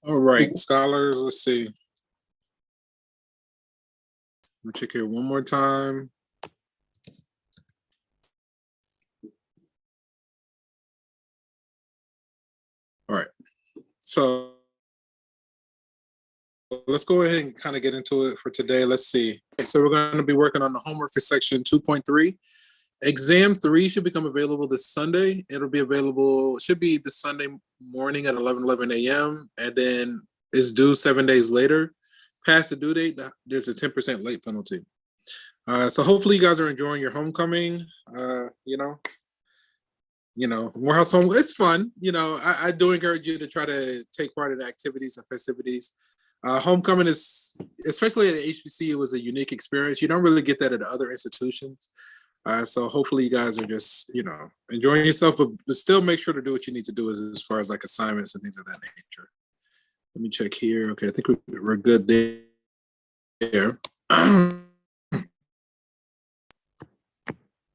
All right, scholars, let's see. Let me check here one more time. All right, so let's go ahead and kind of get into it for today. Let's see. Okay, so we're going to be working on the homework for section 2.3. Exam 3 should become available this Sunday. It'll be available, should be this Sunday morning at 11 a.m. and then it's due 7 days later. Past the due date, there's a 10% late penalty. So hopefully you guys are enjoying your homecoming. Morehouse home, it's fun. I do encourage you to try to take part in the activities and festivities. Homecoming is, especially at the HBC, it was a unique experience. You don't really get that at other institutions. So hopefully you guys are just, enjoying yourself, but still make sure to do what you need to do as far as like assignments and things of that nature. Let me check here. Okay, I think we're good there.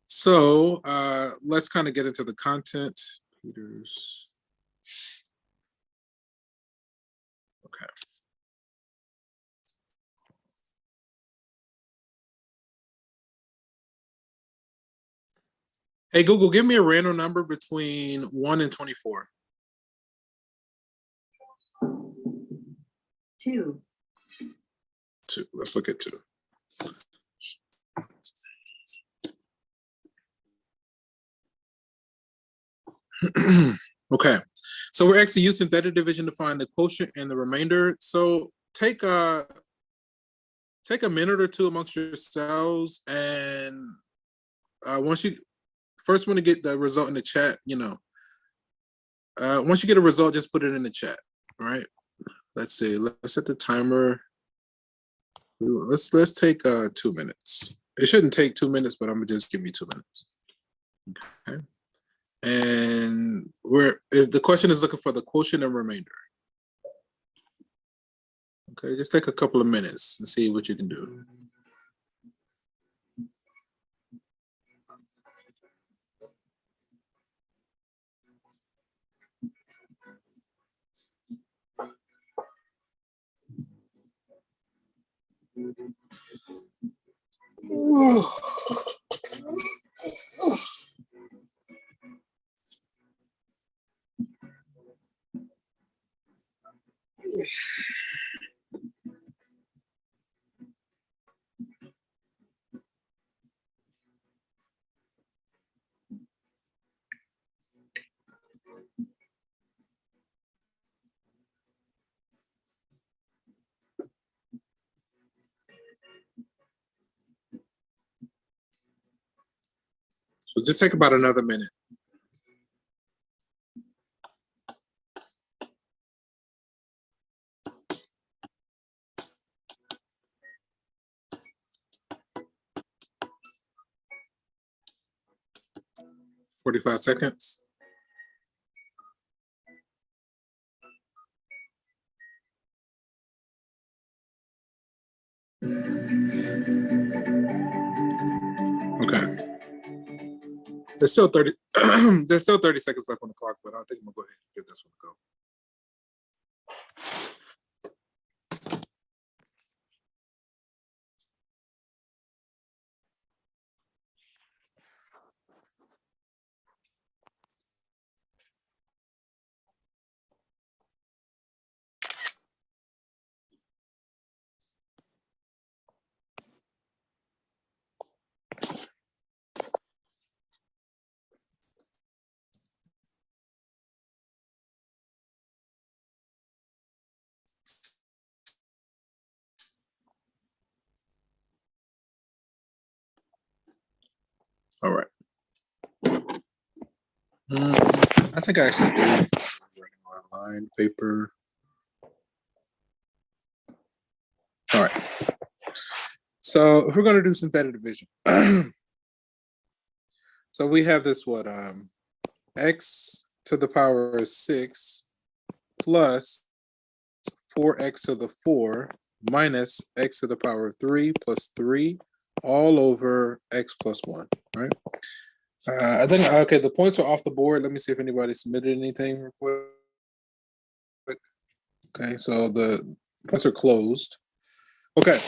So let's kind of get into the content. Peters. Okay. Hey, Google, give me a random number between 1 and 24. 2. 2. Let's look at 2. Okay, so we're actually using theta division to find the quotient and the remainder. So take a minute or two amongst yourselves, and once you first want to get the result in the chat, once you get a result, just put it in the chat. All right. Let's see. Let's set the timer. Let's take 2 minutes. It shouldn't take 2 minutes, but I'm gonna just give you 2 minutes. Okay. And the question is looking for the quotient and remainder. Okay, just take a couple of minutes and see what you can do. So just take about another minute. $45 seconds. Okay. There's still 30 there's still 30 seconds left on the clock, but I think I'm gonna go ahead and give this one a go. All right. I think I actually did. Writing online paper. All right. So if we're going to do synthetic division, so we have this what x to the power of 6 plus 4x to the 4 minus x to the power of 3 plus 3 all over x plus 1, right? I think, okay, the points are off the board. Let me see if anybody submitted anything real quick. Okay, so the points are closed. Okay,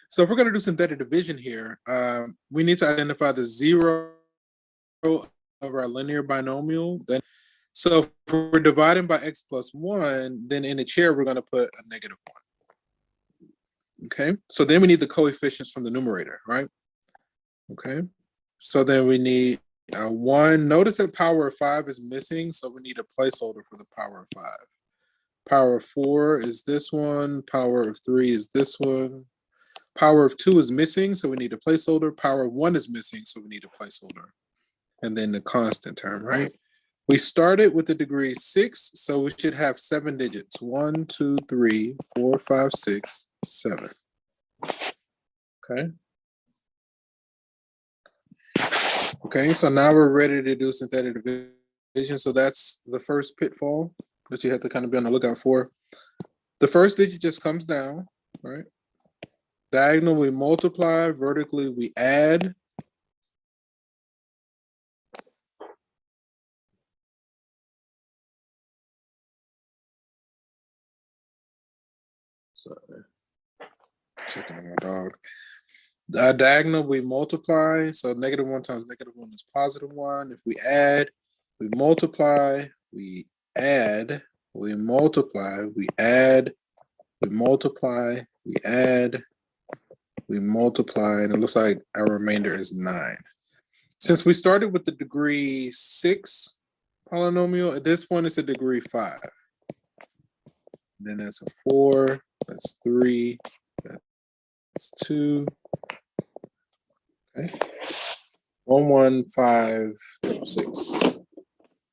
so if we're going to do synthetic division here, we need to identify the 0 of our linear binomial. Then, so if we're dividing by x plus 1, then in the chair, we're going to put a -1. Okay, so then we need the coefficients from the numerator, right? Okay, so then we need 1. Notice that power of 5 is missing, so we need a placeholder for the power of 5. Power of 4 is this one. Power of 3 is this one. Power of 2 is missing, so we need a placeholder. Power of 1 is missing, so we need a placeholder. And then the constant term, right? We started with the degree 6, so we should have 7 digits. 1, 2, 3, 4, 5, 6, 7. Okay. Okay, so now we're ready to do synthetic division. So that's the first pitfall that you have to kind of be on the lookout for. The first digit just comes down, right? Diagonal, we multiply. Vertically, we add. Sorry. Checking on my dog. Diagonal, we multiply. So -1 times -1 is +1. If we add, we multiply, we add, we multiply, we add, we multiply, we add, we multiply, and it looks like our remainder is 9. Since we started with the degree 6 polynomial, at this point it's a degree 5. Then that's a 4, that's 3, that's 2. Okay. 1, 1, 5, 6.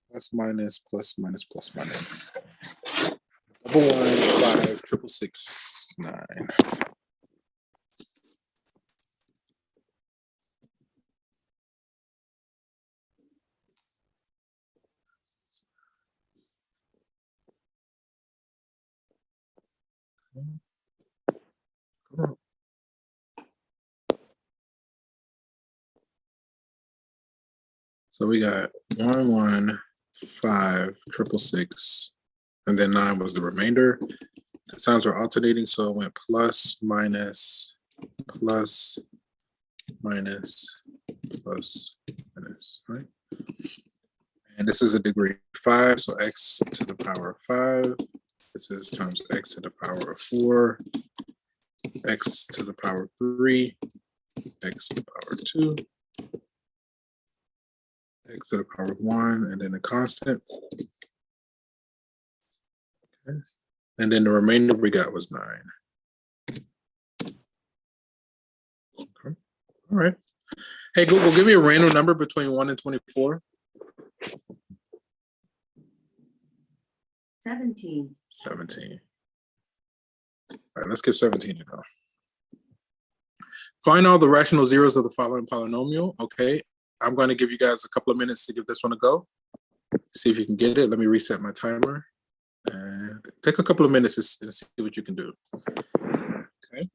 Plus minus, plus minus, plus minus. 1, 5, 6, 9. Come on. So we got 1, 1, 5, 6, and then 9 was the remainder. The signs were alternating, so it went plus, minus, plus, minus, plus, minus, right? And this is a degree 5, so x to the power of 5. This is times x to the power of 4, x to the power of 3, x to the power of 2, x to the power of 1, and then a constant. Okay. And then the remainder we got was 9. Okay. All right. Hey, Google, give me a random number between 1 and 24. 17. 17. All right, let's get 17 to go. Find all the rational zeros of the following polynomial. Okay, I'm going to give you guys a couple of minutes to give this one a go. See if you can get it. Let me reset my timer. Take a couple of minutes and see what you can do. Okay.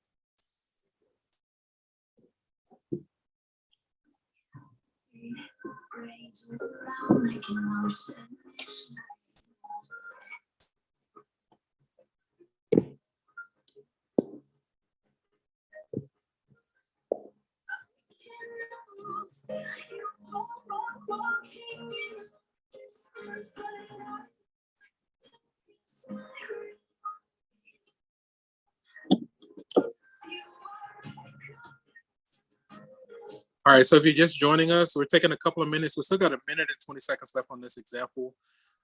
All right, so if you're just joining us, we're taking a couple of minutes. We still got 1 minute and 20 seconds left on this example.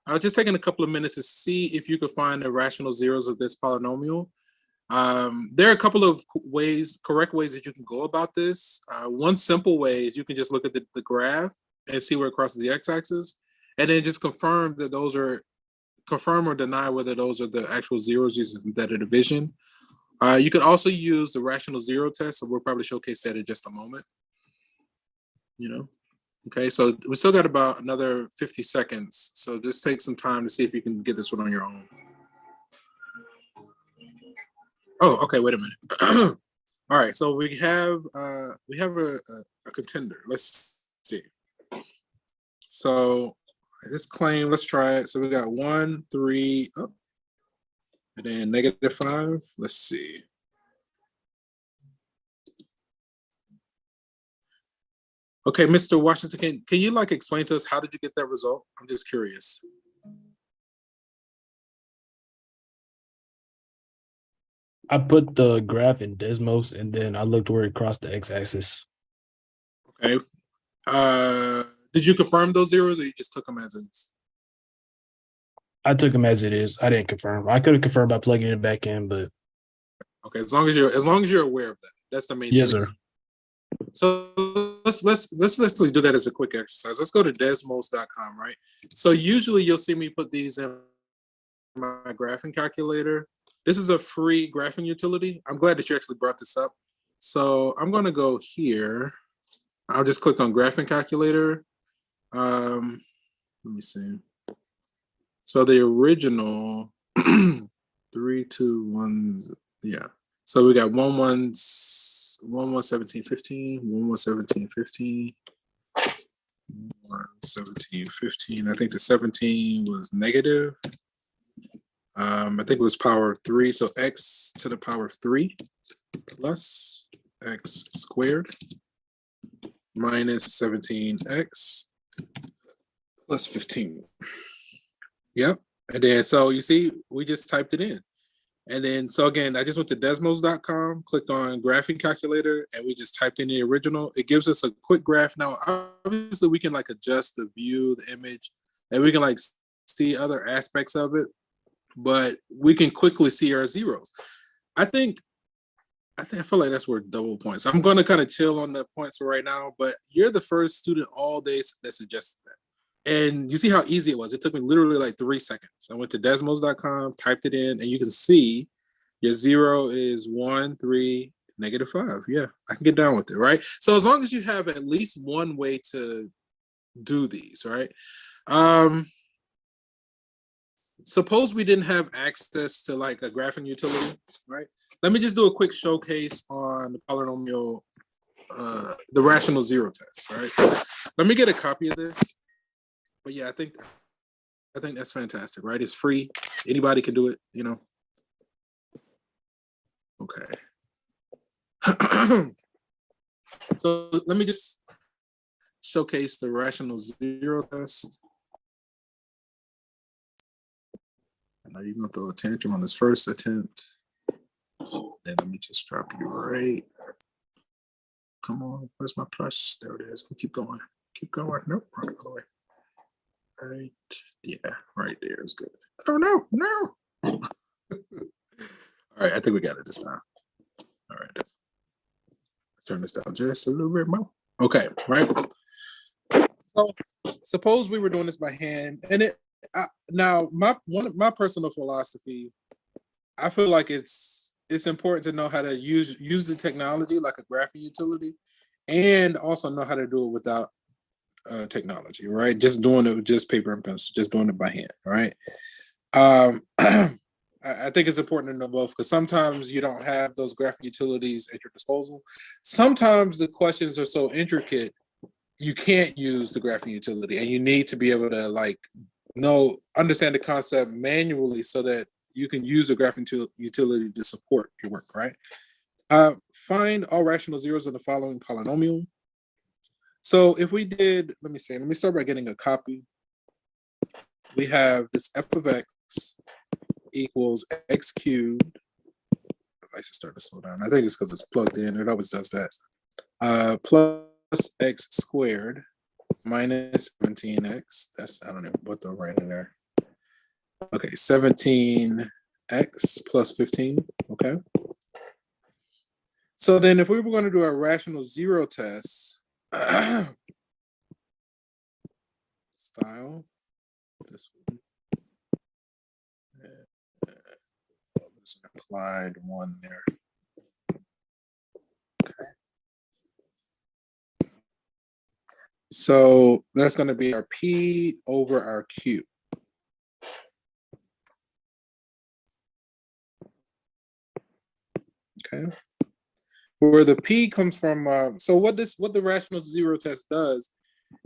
I was just taking a couple of minutes to see if you could find the rational zeros of this polynomial. There are a couple of correct ways that you can go about this. One simple way is you can just look at the graph and see where it crosses the x-axis, and then just confirm or deny whether those are the actual zeros using synthetic division. You can also use the rational zero test, so we'll probably showcase that in just a moment. Okay, so we still got about another 50 seconds, so just take some time to see if you can get this one on your own. Oh, okay, wait a minute. All right, so we have a contender. Let's see. So this claim, let's try it. So we got 1, 3, oh, and then -5. Let's see. Okay, Mr. Washington, can you like explain to us how did you get that result? I'm just curious. I put the graph in Desmos and then I looked where it crossed the x-axis. Okay. Did you confirm those zeros or you just took them as is? I took them as it is. I didn't confirm. I could have confirmed by plugging it back in, but okay, as long as you're aware of that. That's the main thing. Yes, sir. So let's actually do that as a quick exercise. Let's go to desmos.com, right? So usually you'll see me put these in my graphing calculator. This is a free graphing utility. I'm glad that you actually brought this up. So I'm going to go here. I'll just click on graphing calculator. Let me see. So the original 3, 2, 1, yeah. So we got 1, 1, 17, 15, 1, 1, 17, 15, 1, 17, 15. I think the 17 was negative. I think it was power of 3. So x to the power of 3 plus x squared minus 17x plus 15. Yep. And then, so you see, we just typed it in. And then, so again, I just went to desmos.com, clicked on graphing calculator, and we just typed in the original. It gives us a quick graph. Now, obviously, we can like adjust the view, the image, and we can like see other aspects of it, but we can quickly see our zeros. I feel like that's worth double points. I'm going to kind of chill on the points for right now, but you're the first student all day that suggested that. And you see how easy it was. It took me literally like 3 seconds. I went to desmos.com, typed it in, and you can see your zero is 1, 3, -5. Yeah, I can get down with it, right? So as long as you have at least one way to do these, right? Suppose we didn't have access to like a graphing utility, right? Let me just do a quick showcase on the polynomial, the rational zero test, all right? So let me get a copy of this. But yeah, I think that's fantastic, right? It's free. Anybody can do it, Okay. So let me just showcase the rational zero test. I know you're gonna throw a tantrum on this first attempt. Then let me just drop you right. Come on, where's my plus? There it is. We'll keep going. Keep going. Nope, wrong way. Right, yeah, right there is good. Oh no. All right, I think we got it this time. All right, let's turn this down just a little bit more. Okay, right. So suppose we were doing this by hand, and now my personal philosophy, I feel like it's important to know how to use the technology like a graphing utility, and also know how to do it without technology, right? Just doing it with just paper and pencil, just doing it by hand, right? I think it's important to know both because sometimes you don't have those graphing utilities at your disposal. Sometimes the questions are so intricate, you can't use the graphing utility and you need to be able to like understand the concept manually so that you can use the graphing utility to support your work, right? Find all rational zeros in the following polynomial. So if we did, let me start by getting a copy. We have this f of x equals x cubed. I should start to slow down. I think it's because it's plugged in. It always does that. Plus x squared minus 17x. I don't know what they're writing there. Okay, 17x plus 15. Okay. So then if we were going to do a rational zero test, style, this one, this applied one there. Okay. So that's going to be our P over our Q. Okay. Where the P comes from, so what the rational zero test does,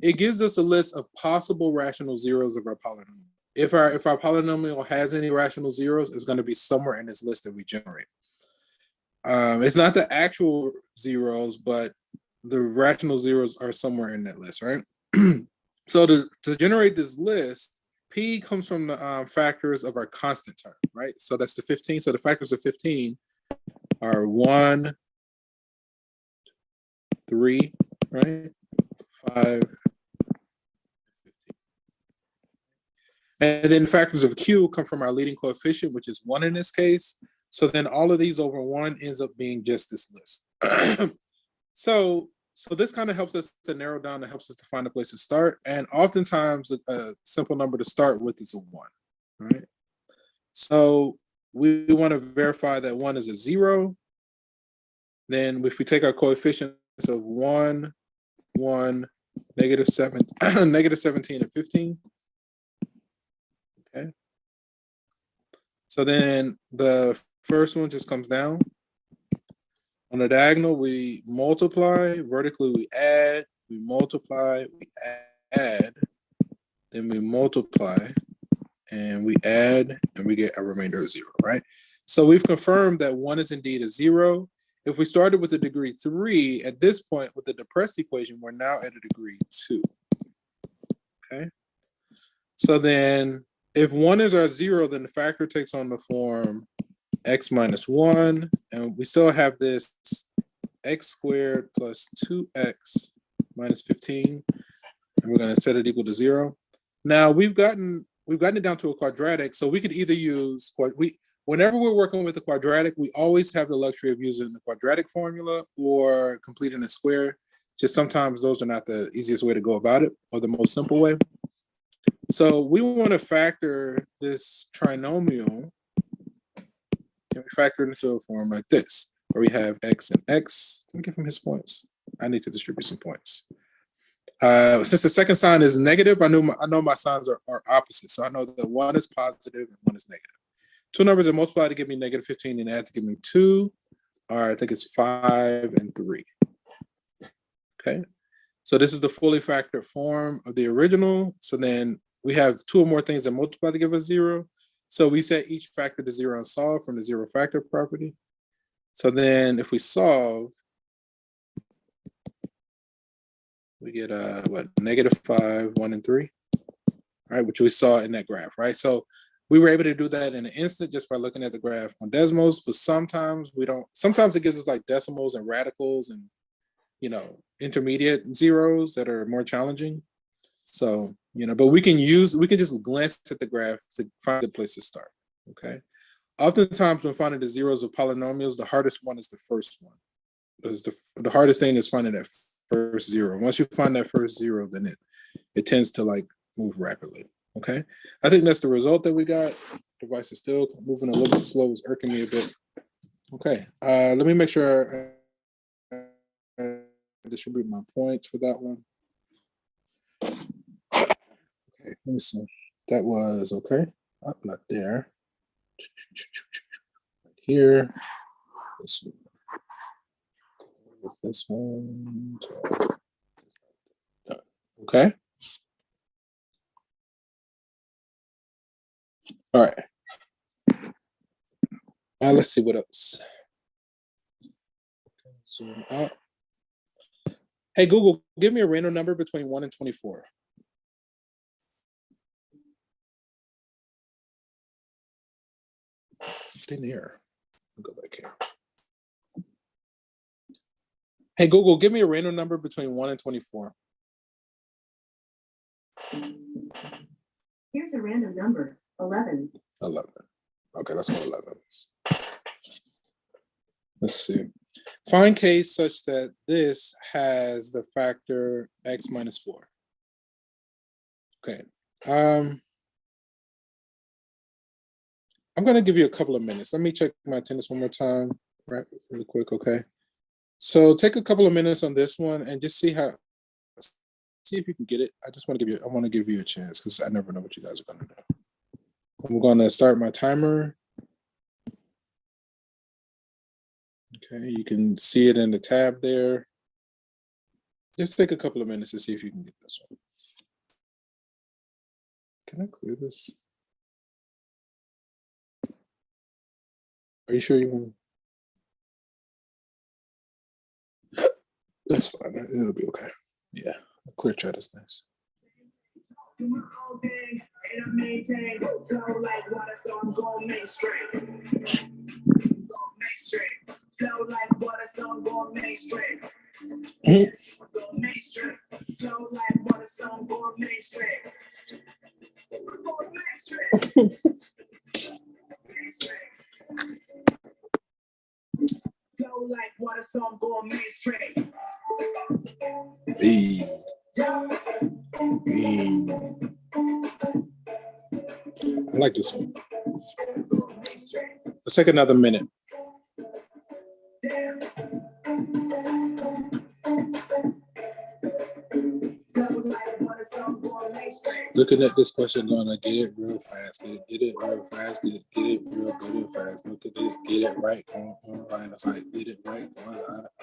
it gives us a list of possible rational zeros of our polynomial. If our polynomial has any rational zeros, it's going to be somewhere in this list that we generate. It's not the actual zeros, but the rational zeros are somewhere in that list, right? So to generate this list, P comes from the factors of our constant term, right? So that's the 15. So the factors of 15 are 1, 3, right? 5, 15. And then factors of Q come from our leading coefficient, which is 1 in this case. So then all of these over 1 ends up being just this list. So this kind of helps us to narrow down, it helps us to find a place to start. And oftentimes a simple number to start with is a 1, right? So we want to verify that 1 is a 0. Then if we take our coefficients of 1, 1, -7, -17, and 15. Okay. So then the first one just comes down. On the diagonal, we multiply. Vertically, we add. We multiply. We add. Then we multiply. And we add. And we get a remainder of 0, right? So we've confirmed that 1 is indeed a 0. If we started with a degree 3, at this point, with the depressed equation, we're now at a degree 2. Okay? So then, if 1 is our 0, then the factor takes on the form x minus 1, and we still have this x squared plus 2x minus 15, and we're going to set it equal to 0. Now we've gotten it down to a quadratic, so we could either use whenever we're working with a quadratic, we always have the luxury of using the quadratic formula or completing a square. Just sometimes those are not the easiest way to go about it or the most simple way. So we want to factor this trinomial, and we factor it into a form like this, where we have x and x. Let me give him his points. I need to distribute some points. Since the second sign is negative, I know my signs are opposite. So I know that 1 is positive and 1 is negative. Two numbers are multiplied to give me -15 and add to give me 2. Or I think it's 5 and 3. Okay. So this is the fully factored form of the original. So then we have 2 or more things that multiply to give us 0. So we set each factor to 0 and solve from the 0 factor property. So then if we solve, we get -5, 1, and 3, all right, which we saw in that graph, right? So we were able to do that in an instant just by looking at the graph on Desmos, but sometimes we don't. Sometimes it gives us like decimals and radicals and, intermediate zeros that are more challenging. So, but we can just glance at the graph to find a place to start, okay? Oftentimes when finding the zeros of polynomials, the hardest one is the first one. Because the hardest thing is finding that first 0. Once you find that first 0, then it tends to like move rapidly, okay? I think that's the result that we got. The device is still moving a little bit slow. It's irking me a bit. Okay, let me make sure I distribute my points for that one. Okay, let me see. That was okay. Oh, not there. Right here. This one. Okay. All right. Let's see what else. Okay, zoom out. Hey, Google, give me a random number between 1 and 24. Didn't hear. I'll go back here. Hey, Google, give me a random number between 1 and 24. Here's a random number, 11. 11. Okay, let's go 11. Let's see. Find case such that this has the factor x minus 4. Okay. I'm going to give you a couple of minutes. Let me check my attendance one more time, right? Really quick, okay? So take a couple of minutes on this one and just see if you can get it. I want to give you a chance because I never know what you guys are going to do. I'm going to start my timer. Okay, you can see it in the tab there. Just take a couple of minutes to see if you can get this one. Can I clear this? Are you sure you want? That's fine. It'll be okay. Yeah, a clear chat is nice. Do my own thing, and I maintain. Flow like water, so I'm going mainstream. Flow like water, so I'm going mainstream. Go mainstream. Flow like water, so I'm going mainstream. I'm going mainstream. Flow like water, so I'm going mainstream. Hey. I like this one. Let's take another minute. Looking at this question, gonna get it real fast. Get it real fast. Get it real good and fast. Look at it. Get it right. On line of sight. Get it right.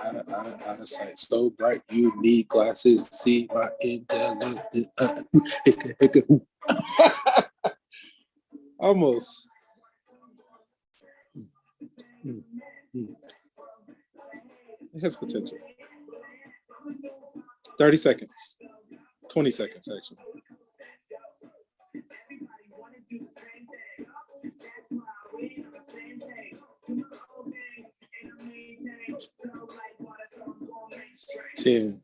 Out of sight. So bright. You need glasses. See my intelligence. Almost. It has potential. 30 seconds. 20 seconds, actually. Ten,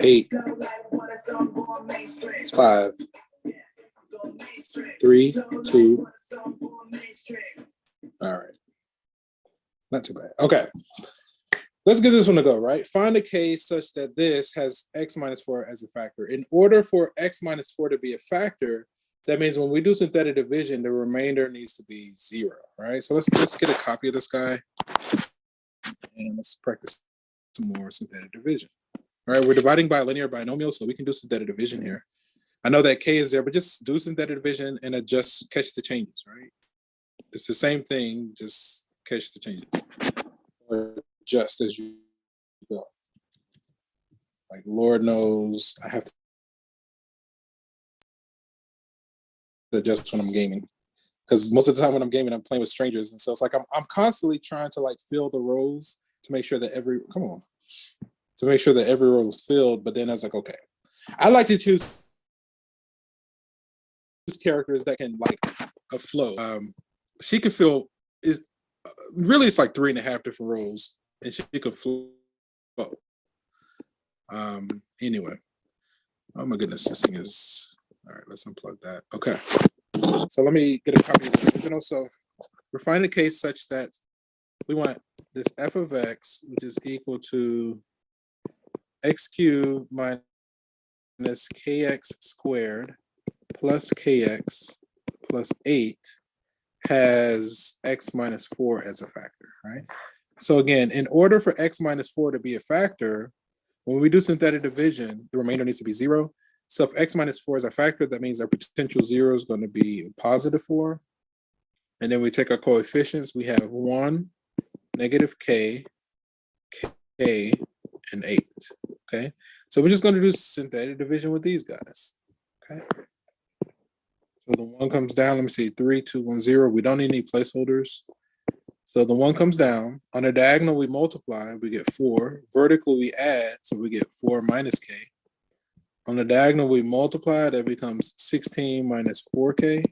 8, 5, 3, 2. All right. Not too bad. Okay. Let's give this one a go, right? Find a case such that this has x minus 4 as a factor. In order for x minus 4 to be a factor, that means when we do synthetic division, the remainder needs to be 0, right? So let's get a copy of this guy and let's practice some more synthetic division. All right, we're dividing by a linear binomial, so we can do synthetic division here. I know that k is there, but just do synthetic division and adjust, catch the changes, right? It's the same thing, just catch the changes. Or adjust as you go. Like Lord knows I have to adjust when I'm gaming. Because most of the time when I'm gaming, I'm playing with strangers. And so it's like I'm constantly trying to like fill the rows to make sure that every row is filled. But then I was like, okay. I like to choose characters that can like a flow. She can fill is really it's like 3.5 different rows, and she can flow. Anyway. Oh my goodness, this thing is all right. Let's unplug that. Okay. So let me get a copy of the original. So we're finding a case such that we want this f of x, which is equal to x cubed minus kx squared plus kx plus 8 has x minus 4 as a factor, right? So again, in order for x minus 4 to be a factor, when we do synthetic division, the remainder needs to be 0. So if x minus 4 is a factor, that means our potential 0 is going to be positive 4. And then we take our coefficients. We have 1, negative k, k, and 8. Okay. So we're just going to do synthetic division with these guys. Okay. So the 1 comes down. Let me see. 3, 2, 1, 0. We don't need any placeholders. So the 1 comes down. On the diagonal, we multiply. We get 4. Vertically, we add. So we get 4 minus k. On the diagonal, we multiply. That becomes 16 minus 4k.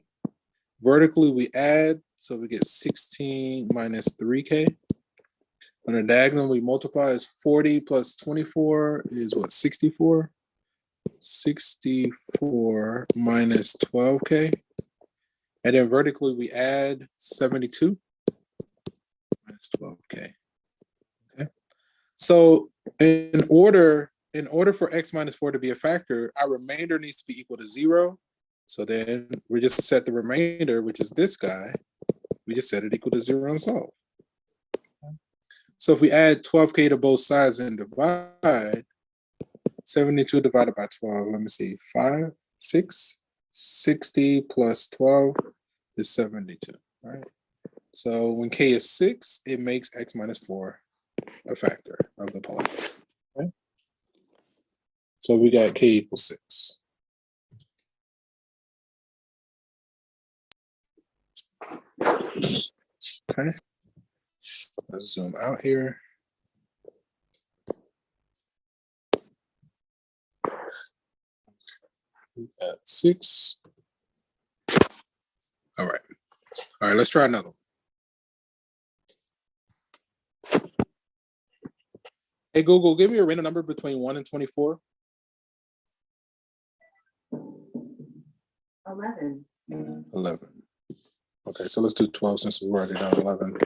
Vertically, we add. So we get 16 minus 3k. On the diagonal, we multiply. Is 40 plus 24 is what? 64? 64 minus 12k. And then vertically, we add 72. Minus minus 12k. Okay. So in order for x minus 4 to be a factor, our remainder needs to be equal to 0. So then we just set the remainder, which is this guy, we just set it equal to 0 and solve. So if we add 12k to both sides and divide, 72 divided by 12, let me see, 5, 6, 60 plus 12 is 72, right? So when k is 6, it makes x minus 4 a factor of the polynomial. Okay? So we got k equals 6. Okay. Let's zoom out here. We got 6. All right. All right, let's try another one. Hey, Google, give me a random number between 1 and 24. 11. 11. Okay, so let's do 12 since we've already done 11.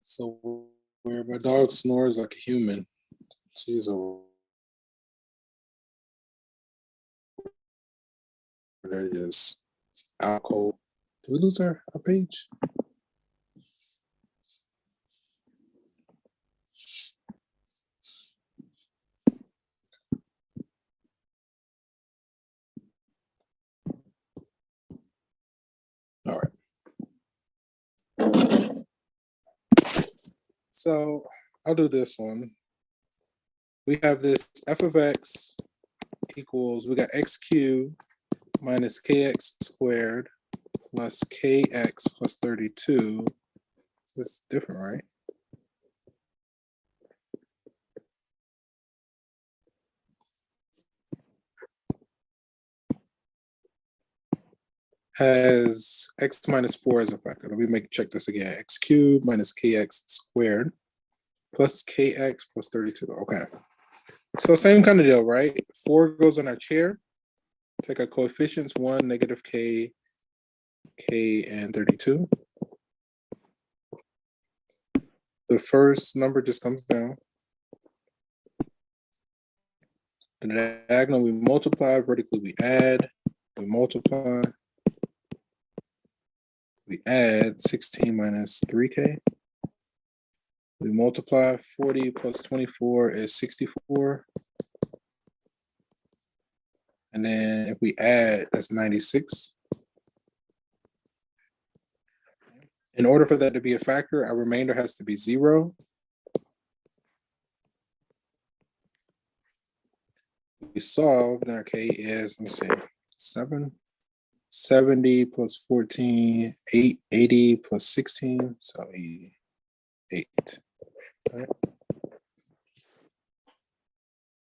So where my dog snores like a human, she's a there it is. Alcohol. Did we lose our page? All right. So I'll do this one. We have this f of x equals, we got x cubed minus kx squared plus kx plus 32. So it's different, right? Has x minus 4 as a factor. Let me check this again. X cubed minus kx squared plus kx plus 32. Okay. So same kind of deal, right? 4 goes on our chair. Take our coefficients, 1, negative k, and 32. The first number just comes down. In the diagonal, we multiply. Vertically, we add. We multiply. We add 16 minus 3k. We multiply. 40 plus 24 is 64. And then if we add, that's 96. In order for that to be a factor, our remainder has to be 0. We solve, then our k is, let me see, 7. 70 plus 14, 80 plus 16, so 88. Right.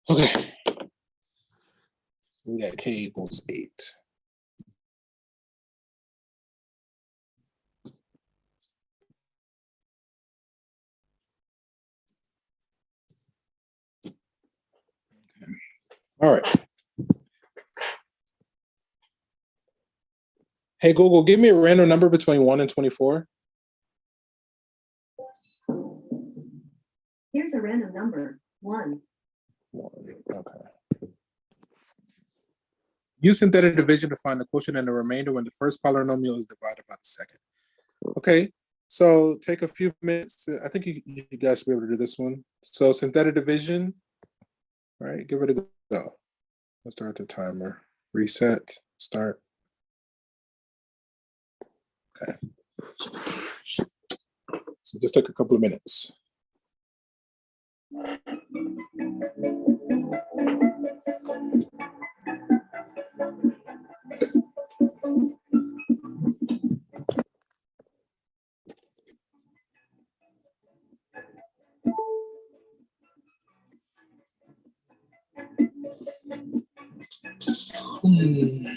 Okay. We got k equals 8. Okay. All right. Hey, Google, give me a random number between 1 and 24. Here's a random number, 1. 1. Okay. Use synthetic division to find the quotient and the remainder when the first polynomial is divided by the second. Okay, so take a few minutes. I think you guys should be able to do this one. So synthetic division, all right, give it a go. Let's start the timer. Reset, start. Okay. So just take a couple of minutes. 1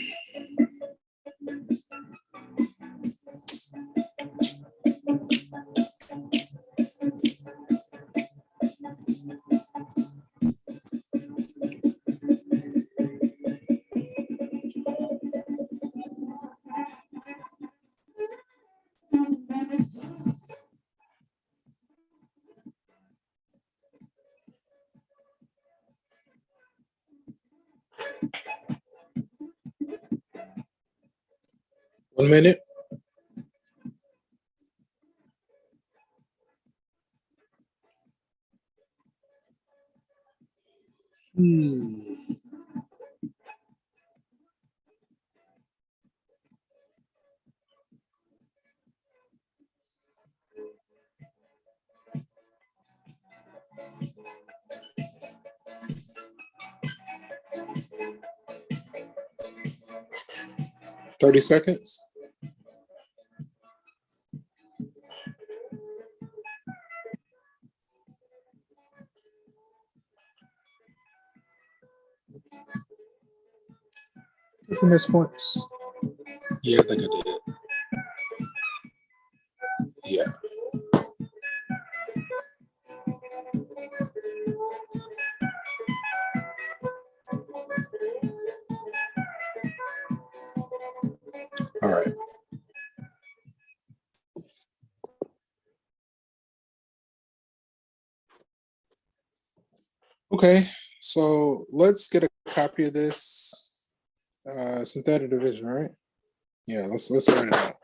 minute. Hmm. Thirty seconds. Did you miss points? Yeah, I think I did. Yeah. All right. Okay, so let's get a copy of this synthetic division, right? Yeah, let's write it out.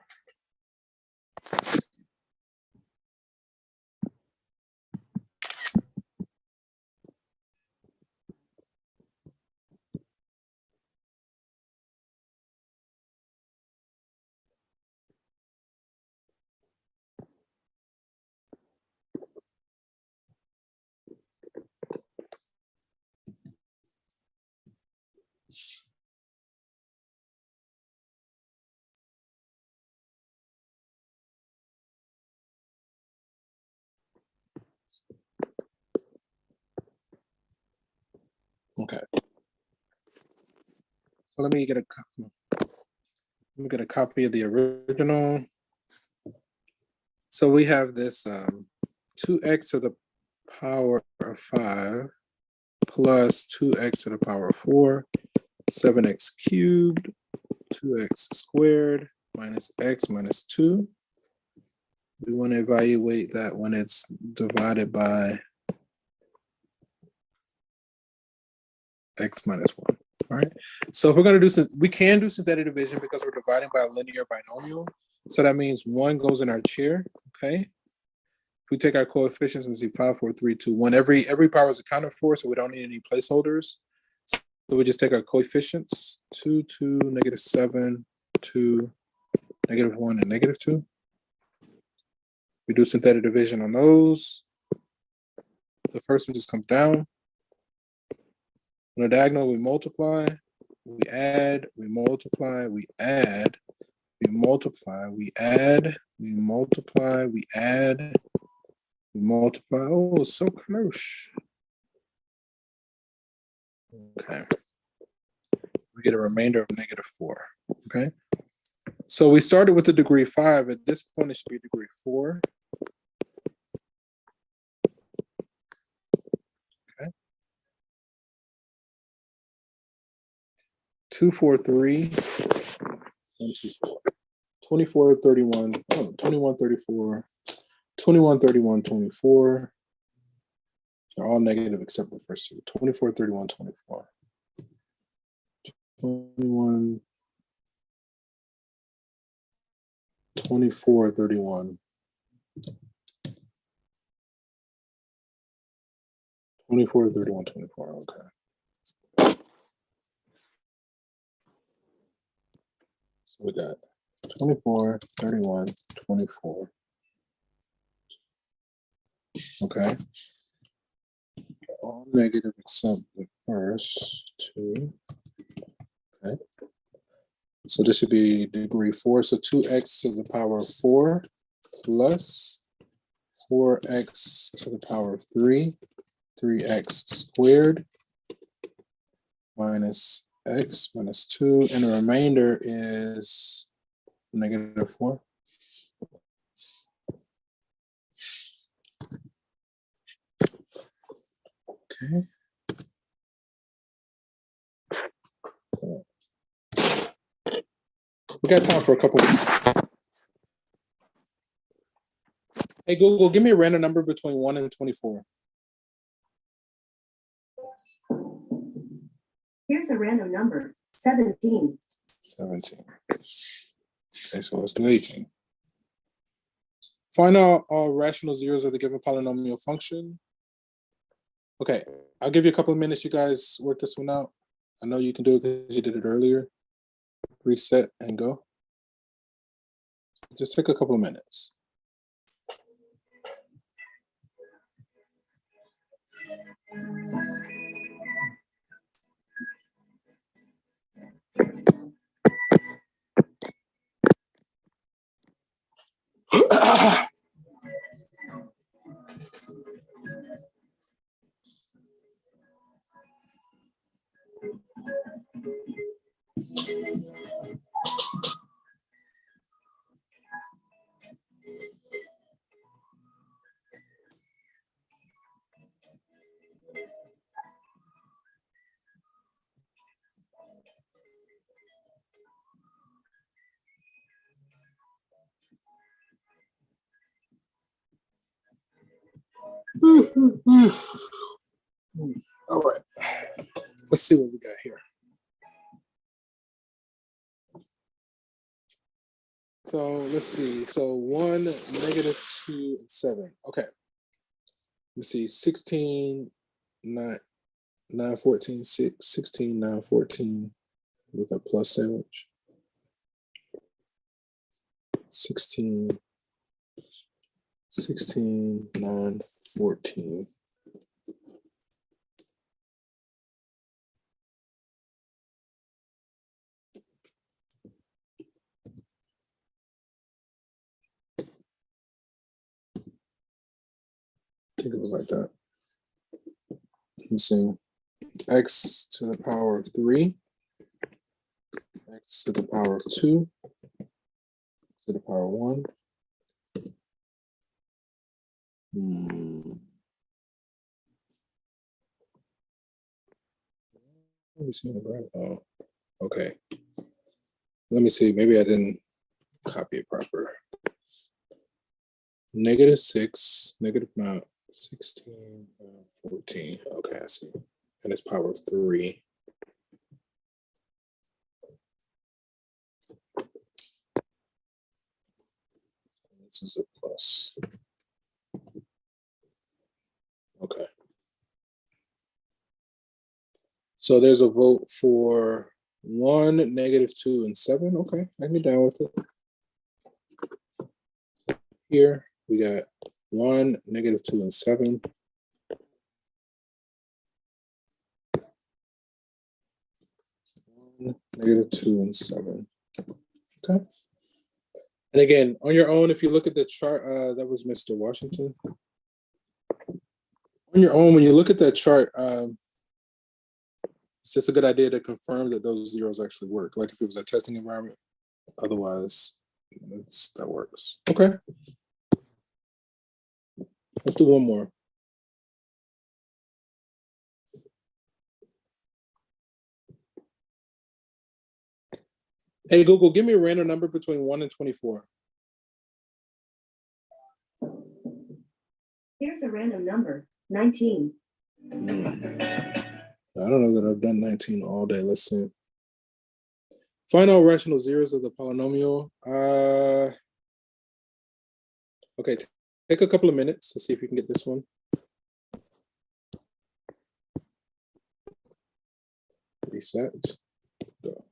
Okay. So let me get a copy of the original. So we have this 2x to the power of 5 plus 2x to the power of 4, 7x cubed, 2x squared minus x minus 2. We want to evaluate that when it's divided by x minus 1. All right. So if we're going to do, we can do synthetic division because we're dividing by a linear binomial. So that means 1 goes in our chair. Okay. If we take our coefficients, we see 5, 4, 3, 2, 1. Every power is accounted for, so we don't need any placeholders. So we just take our coefficients, 2, 2, negative 7, 2, negative 1, and negative 2. We do synthetic division on those. The first one just comes down. On the diagonal, we multiply, we add, we multiply, we add, we multiply, we add, we multiply, we add, we multiply. Oh, it's so close. Okay. We get a remainder of negative 4. Okay. So we started with the degree 5. At this point, it should be degree 4. Okay. 2, 4, 3, 1, 2, 4. 24, 31, 21, 34, 21, 31, 24. They're all negative except the first two. 24, 31, 24. 21, 24, 31. 24, 31, 24. Okay. So we got 24, 31, 24. Okay. All negative except the first two. Okay. So this should be degree 4. So 2x to the power of 4 plus 4x to the power of 3, 3x squared minus x minus 2, and the remainder is -4. Okay. We got time for a couple. Hey, Google, give me a random number between 1 and 24. Here's a random number, 17. 17. Okay, so let's do 18. Find out all rational zeros of the given polynomial function. Okay, I'll give you a couple of minutes. You guys work this one out. I know you can do it because you did it earlier. Reset and go. Just take a couple of minutes. All right, let's see what we got here. So let's see. So 1, -2, and 7. Okay. Let's see. 16, 9, 9, 14, 6, 16, 9, 14 with a plus sandwich. 16, 16, 9, 14. I think it was like that. Let me see. X to the power of 3, x to the power of 2, to the power of 1. Let me see. Oh, okay. Let me see. Maybe I didn't copy it proper. -6, -9, 16, 14. Okay, I see. And it's power of 3. This is a plus. Okay. So there's a vote for 1, -2, and 7. Okay, I can be down with it. Here we got 1, -2, and 7. -2 and 7. Okay. And again, on your own, if you look at the chart, that was Mr. Washington. On your own, when you look at that chart, it's just a good idea to confirm that those zeros actually work. Like if it was a testing environment, otherwise that works. Okay. Let's do one more. Hey, Google, give me a random number between 1 and 24. Here's a random number, 19. I don't know that I've done 19 all day. Let's see. Find all rational zeros of the polynomial. Okay, take a couple of minutes to see if you can get this one. Reset. Go.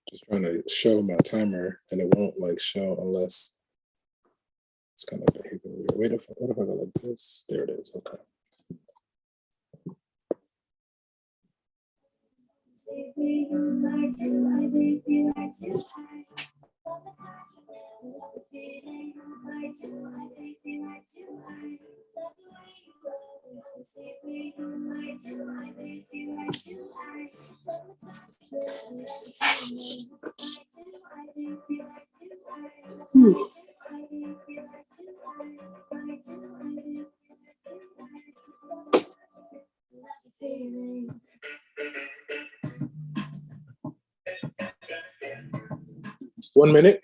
Just trying to show my timer, and it won't like show unless it's kind of behaving weird. Wait, what if I go like this? There it is. Okay. 1 minute.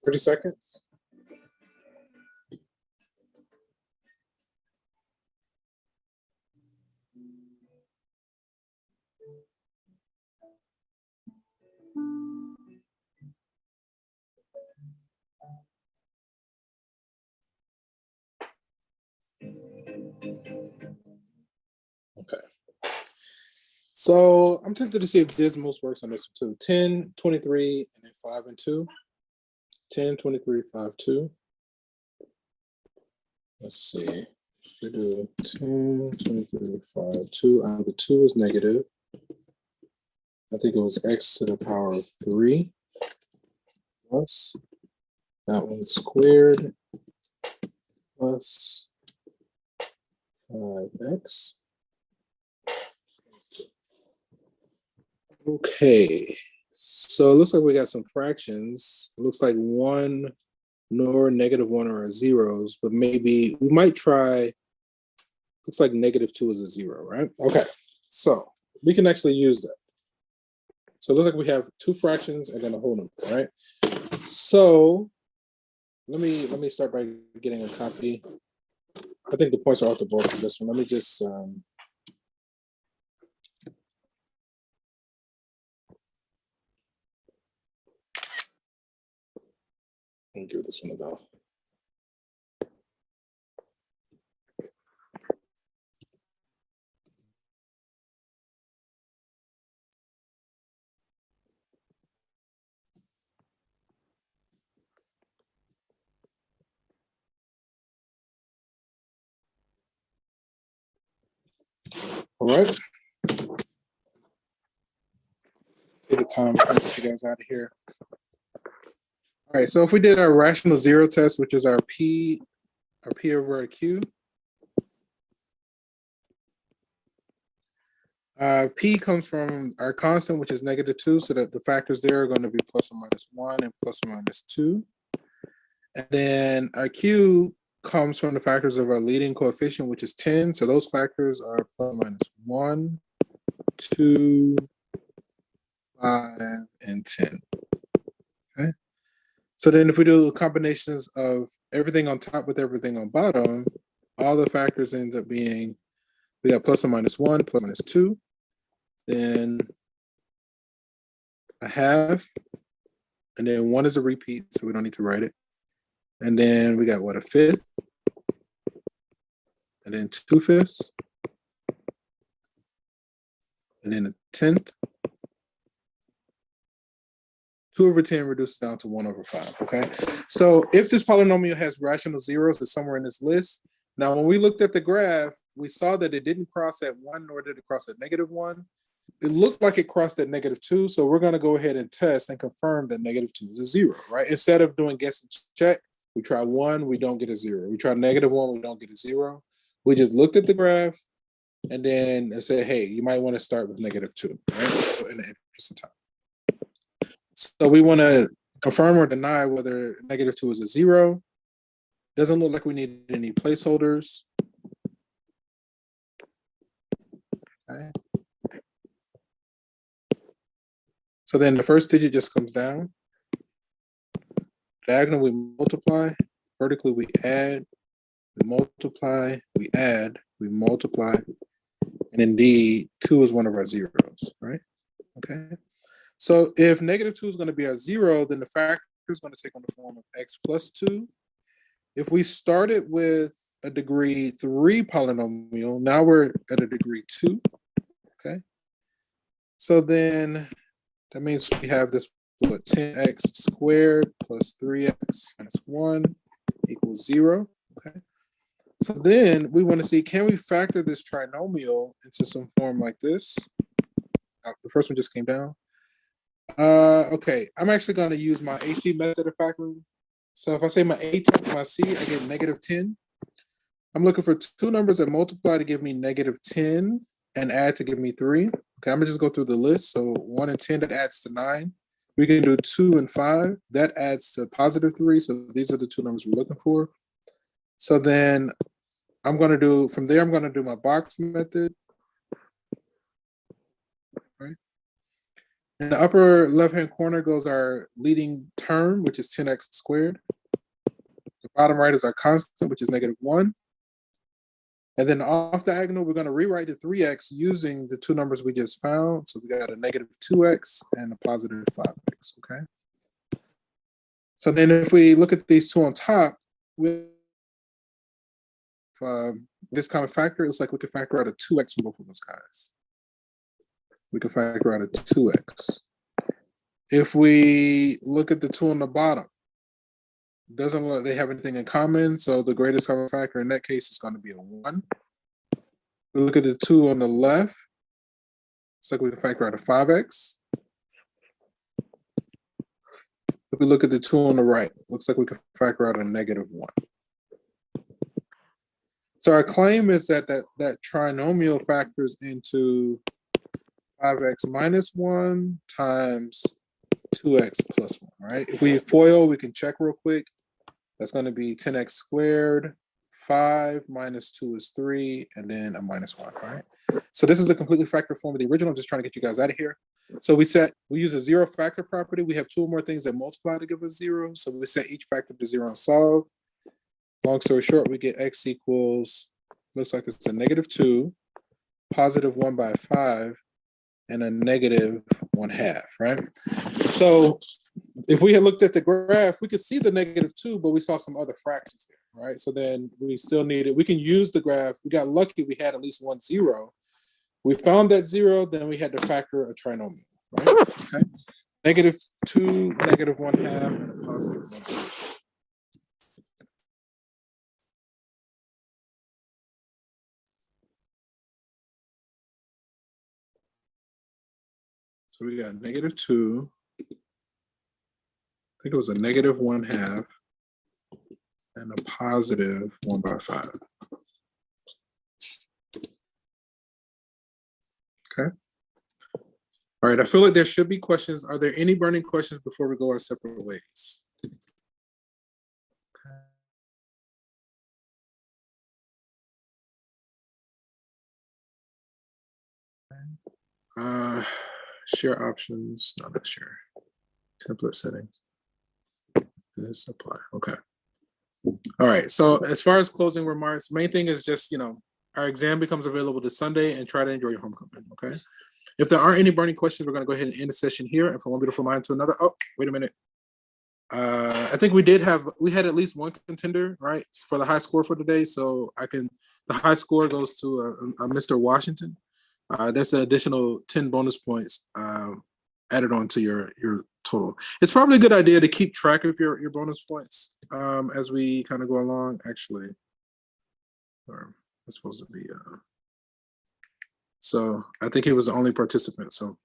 $30. Okay. So I'm tempted to see if Dismos works on this one too. 10, 23, and then 5 and 2. 10, 23, 5, 2. Let's see. We do 10, 23, 5, 2. The 2 is negative. I think it was x to the power of 3 plus that one squared plus 5x. Okay, so it looks like we got some fractions. It looks like 1 nor -1 are zeros, but maybe we might try, looks like -2 is a 0, right? Okay, so we can actually use that. So it looks like we have 2 fractions and then a whole number, right? So let me start by getting a copy. I think the points are off the board for this one. Let me just give this one a go. All right. Take the time to get you guys out of here. All right, so if we did our rational zero test, which is our P over our Q, P comes from our constant, which is -2, so that the factors there are going to be ±1 and ±2. And then our Q comes from the factors of our leading coefficient, which is 10. So those factors are ±1, 2, 5, and 10. Okay. So then if we do combinations of everything on top with everything on bottom, all the factors ends up being, we got ±1, ±2, then a half, and then 1 is a repeat, so we don't need to write it. And then we got what, a fifth, and then 2/5, and then a 10th. 2 over 10 reduces down to 1 over 5, okay? So if this polynomial has rational zeros, it's somewhere in this list. Now, when we looked at the graph, we saw that it didn't cross at 1, nor did it cross at -1. It looked like it crossed at -2, so we're gonna go ahead and test and confirm that -2 is a 0, right? Instead of doing guess and check, we try 1, we don't get a 0. We try -1, we don't get a 0. We just looked at the graph and then said, hey, you might want to start with -2, right? So in the interest of time. So we want to confirm or deny whether -2 is a 0. Doesn't look like we need any placeholders. Okay. So then the first digit just comes down. Diagonal we multiply. Vertically we add. We multiply. We add. We multiply. And indeed, 2 is one of our zeros, right? Okay. So if -2 is going to be our 0, then the factor is going to take on the form of x plus 2. If we started with a degree 3 polynomial, now we're at a degree 2. Okay. So then that means we have this, what, 10x squared plus 3x minus 1 equals 0. Okay. So then we want to see, can we factor this trinomial into some form like this? The first one just came down. Okay, I'm actually going to use my AC method of factoring. So if I say my A times my C, I get -10. I'm looking for two numbers that multiply to give me -10 and add to give me 3. Okay, I'm gonna just go through the list. So 1 and 10, that adds to 9. We can do 2 and 5, that adds to +3. So these are the two numbers we're looking for. So then I'm gonna do, from there, I'm gonna do my box method. Right. In the upper left-hand corner goes our leading term, which is 10x squared. The bottom right is our constant, which is -1. And then off diagonal, we're going to rewrite the 3x using the two numbers we just found. So we got a -2x and a +5x, okay? So then if we look at these two on top, with this common factor, it's like we can factor out a 2x from both of those guys. We can factor out a 2x. If we look at the two on the bottom, doesn't look like they have anything in common. So the greatest common factor in that case is going to be a 1. We look at the two on the left. It's like we can factor out a 5x. If we look at the two on the right, looks like we can factor out a -1. So our claim is that that trinomial factors into 5x minus 1 times 2x plus 1, right? If we FOIL, we can check real quick. That's going to be 10x squared, 5 minus 2 is 3, and then a -1, right? So this is the completely factor form of the original. I'm just trying to get you guys out of here. So we use a zero factor property. We have two or more things that multiply to give us 0. So we set each factor to 0 and solve. Long story short, we get x equals, looks like it's a -2, +1/5, and a -1/2, right? So if we had looked at the graph, we could see the -2, but we saw some other fractions there, right? So then we still needed, we can use the graph. We got lucky, we had at least one 0. We found that 0, then we had to factor a trinomial, right? Okay. -2, -1/2, and a +1/2. So we got -2. I think it was a -1/2 and a +1/5. Okay. All right. I feel like there should be questions. Are there any burning questions before we go our separate ways? Okay. Share options. No, not share. Template settings. This apply. Okay. All right. So as far as closing remarks, main thing is just, our exam becomes available this Sunday, and try to enjoy your homecoming. Okay. If there aren't any burning questions, we're going to go ahead and end the session here. And from one beautiful mind to another. Oh, wait a minute. I think we had at least one contender, right, for the high score for today. So the high score goes to a Mr. Washington. That's an additional 10 bonus points added on to your total. It's probably a good idea to keep track of your bonus points as we kind of go along. Actually, or it's supposed to be. So I think he was the only participant. So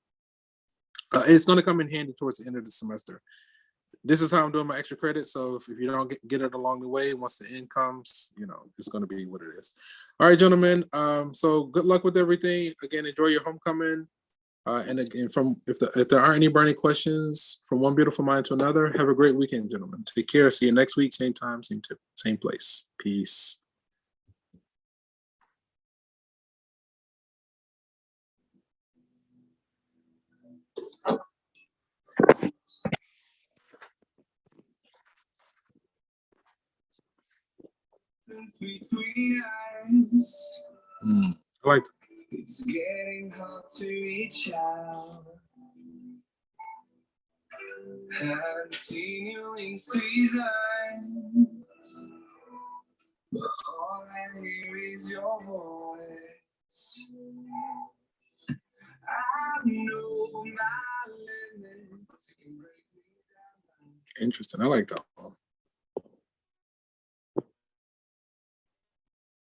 it's going to come in handy towards the end of the semester. This is how I'm doing my extra credit. So if you don't get it along the way, once the end comes, it's going to be what it is. All right, gentlemen. So good luck with everything. Again, enjoy your homecoming. And again, if there aren't any burning questions, from one beautiful mind to another, have a great weekend, gentlemen. Take care. See you next week, same time, same place. Peace. I like It's getting hard to reach out. Haven't seen you in seasons, but all I hear is your voice. I know my limits. Interesting. I like that.